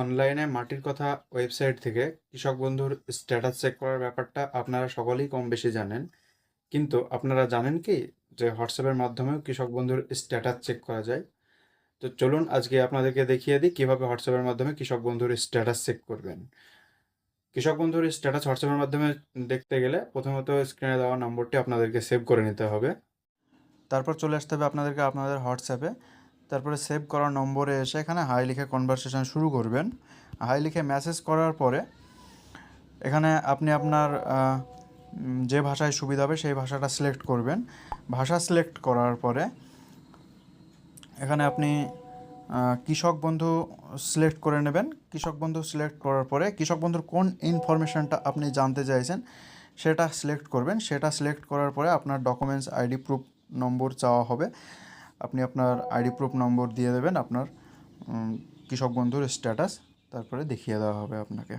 অনলাইনে মাটির কথা ওয়েবসাইট থেকে কৃষক বন্ধুর স্ট্যাটাস চেক করার ব্যাপারটা আপনারা সকলেই কম বেশি জানেন। কিন্তু আপনারা জানেন কি যে হোয়াটসঅ্যাপের মাধ্যমেও কৃষক বন্ধুর স্ট্যাটাস চেক করা যায়? তো চলুন আজকে আপনাদেরকে দেখিয়ে দিই কিভাবে হোয়াটসঅ্যাপের মাধ্যমে কৃষক বন্ধুর স্ট্যাটাস চেক করবেন। কৃষক বন্ধুর স্ট্যাটাস হোয়াটসঅ্যাপের মাধ্যমে দেখতে গেলে প্রথমত স্ক্রিনে দেওয়া নম্বরটি আপনাদেরকে সেভ করে নিতে হবে। তারপর চলে আসতে হবে আপনাদেরকে আপনাদের হোয়াটসঅ্যাপে। তারপরে সেভ করা নম্বরে এসে এখানে হাই লিখে কনভারসেশন শুরু করবেন। হাই লিখে মেসেজ করার পরে এখানে আপনি আপনার যে ভাষায় সুবিধা হবে সেই ভাষাটা সিলেক্ট করবেন। ভাষা সিলেক্ট করার পরে এখানে আপনি কৃষক বন্ধু সিলেক্ট করে নেবেন। কৃষক বন্ধু সিলেক্ট করার পরে কৃষক বন্ধুর কোন ইনফরমেশনটা আপনি জানতে চাইছেন সেটা সিলেক্ট করবেন। সেটা সিলেক্ট করার পরে আপনার ডকুমেন্টস আইডি প্রুফ নম্বর চাওয়া হবে। আপনি আপনার আইডি প্রুফ নম্বর দিয়ে দেবেন আপনার কৃষক বন্ধুর স্ট্যাটাস, তারপরে দেখিয়ে দেওয়া হবে আপনাকে।